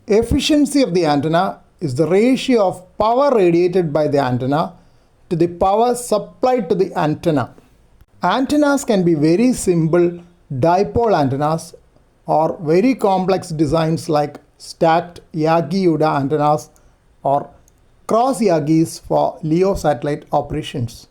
Efficiency of the antenna is the ratio of power radiated by the antenna to the power supplied to the antenna. Antennas can be very simple dipole antennas or very complex designs like stacked Yagi-Uda antennas or cross Yagis for LEO satellite operations.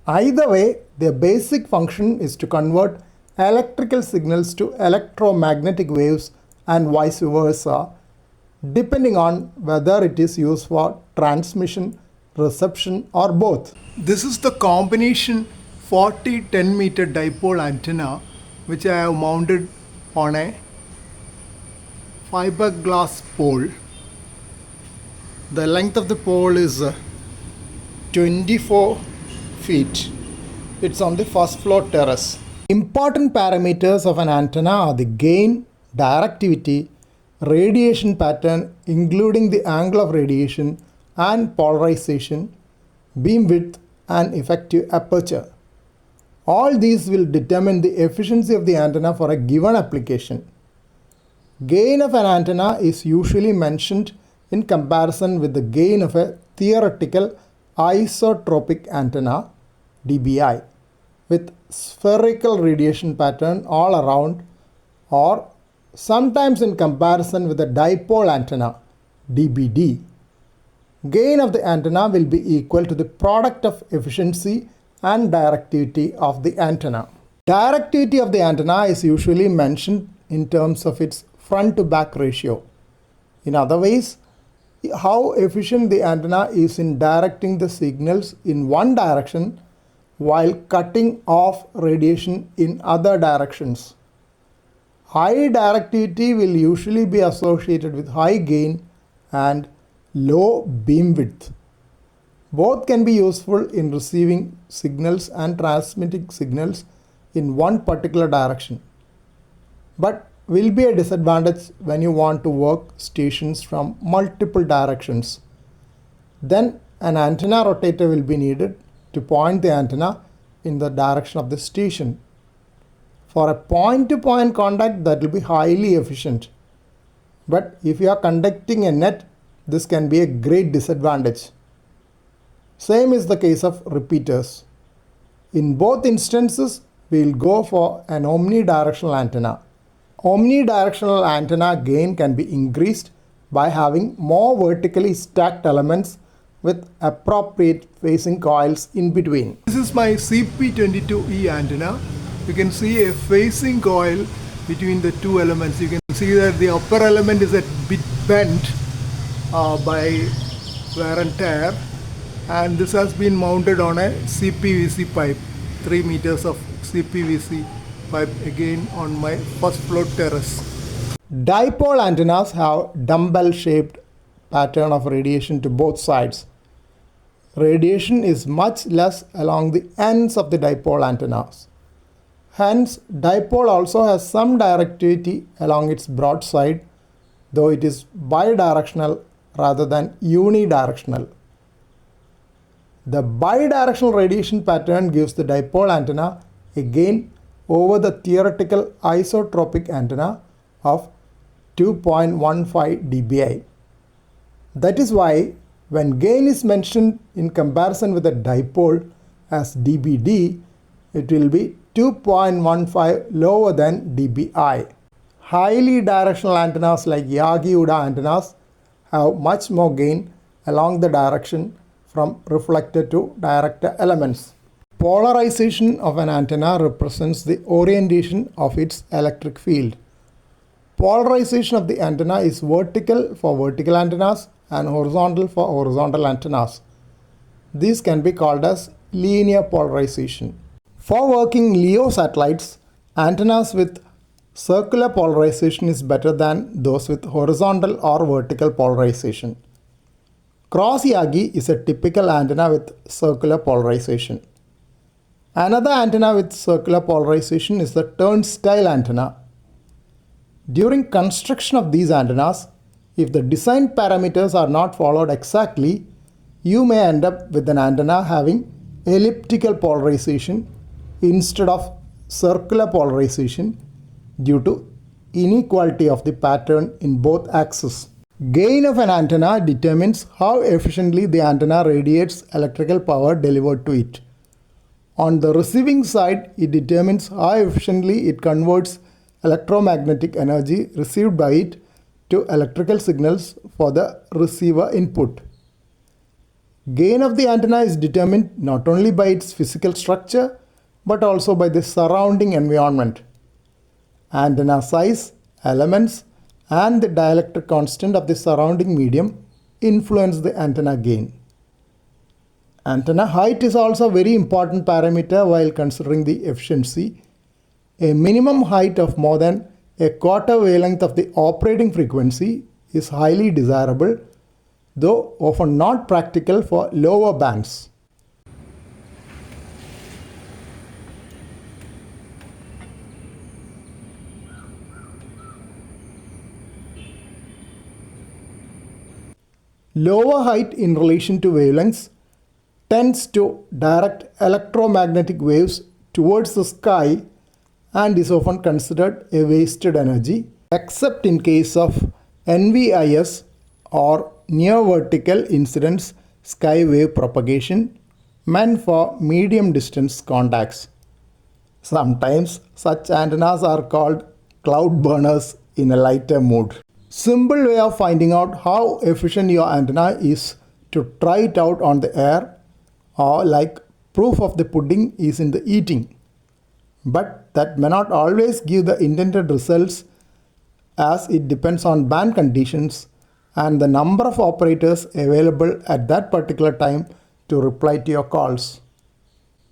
Either way, their basic function is to convert electrical signals to electromagnetic waves and vice versa, depending on whether it is used for transmission, reception or both. This is the combination 40 10 meter dipole antenna which I have mounted on a fiberglass pole. The length of the pole is 24 feet. It's on the first floor terrace. Important parameters of an antenna are the gain, directivity, radiation pattern including the angle of radiation and polarization, beam width and effective aperture. All these will determine the efficiency of the antenna for a given application. Gain of an antenna is usually mentioned in comparison with the gain of a theoretical isotropic antenna (dBi) with spherical radiation pattern all around, or sometimes in comparison with a dipole antenna (dBd). Gain of the antenna will be equal to the product of efficiency and directivity of the antenna. Directivity of the antenna is usually mentioned in terms of its front to back ratio. In other ways, how efficient the antenna is in directing the signals in one direction while cutting off radiation in other directions. High directivity will usually be associated with high gain and low beam width. Both can be useful in receiving signals and transmitting signals in one particular direction, but will be a disadvantage when you want to work stations from multiple directions. Then an antenna rotator will be needed to point the antenna in the direction of the station. For a point-to-point contact, that will be highly efficient. But if you are conducting a net, this can be a great disadvantage. Same is the case of repeaters. In both instances, we will go for an omnidirectional antenna. Omnidirectional antenna gain can be increased by having more vertically stacked elements with appropriate phasing coils in between. This is my CP22E antenna. You can see a phasing coil between the two elements. You can see that the upper element is a bit bent by wear and tear, and this has been mounted on a CPVC pipe, 3 meters of CPVC pipe, again on my first floor terrace. Dipole antennas have dumbbell shaped pattern of radiation to both sides. Radiation is much less along the ends of the dipole antennas. Hence, dipole also has some directivity along its broad side, though it is bidirectional rather than unidirectional. The bidirectional radiation pattern gives the dipole antenna a gain over the theoretical isotropic antenna of 2.15 dBi. That is why when gain is mentioned in comparison with a dipole as dBd, it will be 2.15 lower than dBi. Highly directional antennas like Yagi-Uda antennas have much more gain along the direction from reflector to director elements. Polarization of an antenna represents the orientation of its electric field. Polarization of the antenna is vertical for vertical antennas and horizontal for horizontal antennas. These can be called as linear polarization. For working LEO satellites, antennas with circular polarization is better than those with horizontal or vertical polarization. Cross Yagi is a typical antenna with circular polarization. Another antenna with circular polarization is the turnstile antenna. During construction of these antennas, if the design parameters are not followed exactly, you may end up with an antenna having elliptical polarization instead of circular polarization due to inequality of the pattern in both axes. Gain of an antenna determines how efficiently the antenna radiates electrical power delivered to it. On the receiving side, it determines how efficiently it converts electromagnetic energy received by it to electrical signals for the receiver input. Gain of the antenna is determined not only by its physical structure but also by the surrounding environment. Antenna size, elements, and the dielectric constant of the surrounding medium influence the antenna gain. Antenna height is also a very important parameter while considering the efficiency. A minimum height of more than a quarter wavelength of the operating frequency is highly desirable, though often not practical for lower bands. Lower height in relation to wavelengths tends to direct electromagnetic waves towards the sky and is often considered a wasted energy, except in case of NVIS or near vertical incidence sky wave propagation meant for medium distance contacts. Sometimes such antennas are called cloud burners in a lighter mood. Simple way of finding out how efficient your antenna is to try it out on the air, or like proof of the pudding is in the eating. But that may not always give the intended results, as it depends on band conditions and the number of operators available at that particular time to reply to your calls.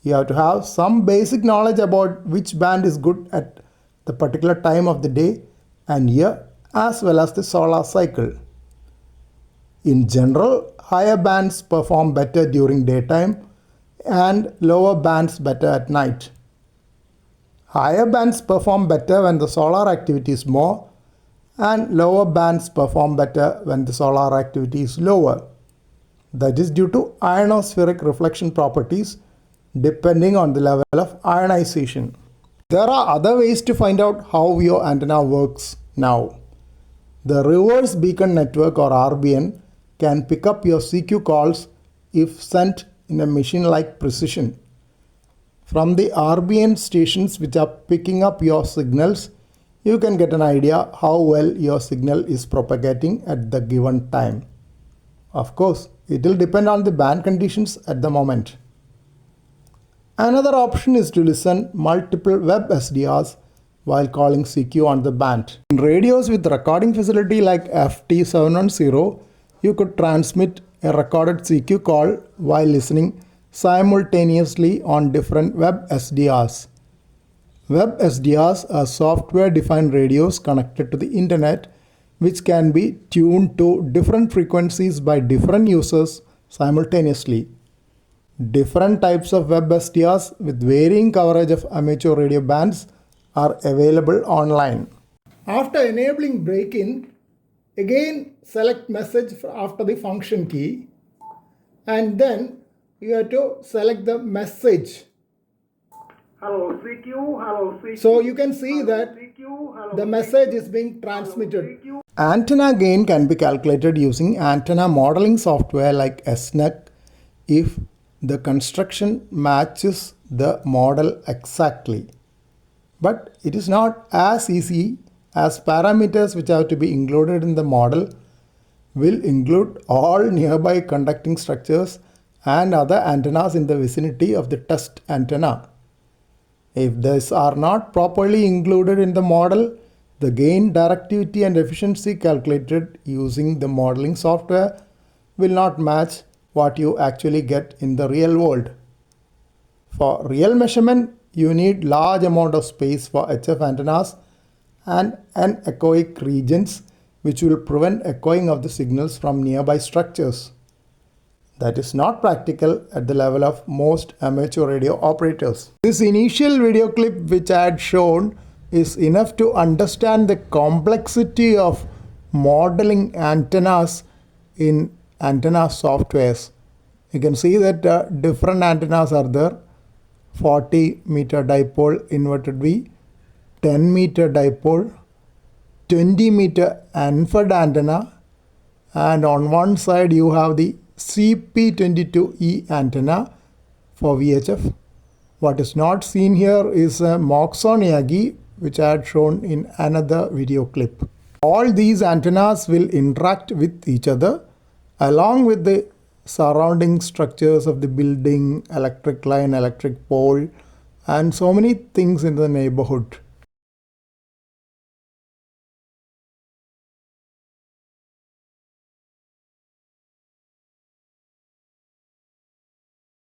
You have to have some basic knowledge about which band is good at the particular time of the day and year, as well as the solar cycle. In general, higher bands perform better during daytime and lower bands better at night. Higher bands perform better when the solar activity is more, and lower bands perform better when the solar activity is lower. That is due to ionospheric reflection properties depending on the level of ionization. There are other ways to find out how your antenna works now. The reverse beacon network, or RBN, can pick up your CQ calls if sent in a machine-like precision. From the RBN stations which are picking up your signals, you can get an idea how well your signal is propagating at the given time. Of course, it will depend on the band conditions at the moment. Another option is to listen multiple web SDRs while calling CQ on the band. In radios with recording facility like FT710, you could transmit a recorded CQ call while listening simultaneously on different web SDRs. Web SDRs are software-defined radios connected to the internet, which can be tuned to different frequencies by different users simultaneously. Different types of web SDRs with varying coverage of amateur radio bands are available online. After enabling break-in, again select message after the function key, and then you have to select the message. Hello CQ, hello CQ. So you can see that the message is being transmitted. Antenna gain can be calculated using antenna modeling software like SNEC if the construction matches the model exactly. But it is not as easy, as parameters which have to be included in the model will include all nearby conducting structures and other antennas in the vicinity of the test antenna. If these are not properly included in the model, the gain, directivity and efficiency calculated using the modeling software will not match what you actually get in the real world. For real measurement, you need large amount of space for HF antennas and anechoic regions which will prevent echoing of the signals from nearby structures. That is not practical at the level of most amateur radio operators. This initial video clip which I had shown is enough to understand the complexity of modeling antennas in antenna softwares. You can see that different antennas are there. 40 meter dipole inverted V, 10 meter dipole, 20-meter unfed antenna, and on one side you have the CP22E antenna for VHF. What is not seen here is a Moxon Yagi, which I had shown in another video clip. All these antennas will interact with each other along with the surrounding structures of the building, electric line, electric pole, and so many things in the neighborhood.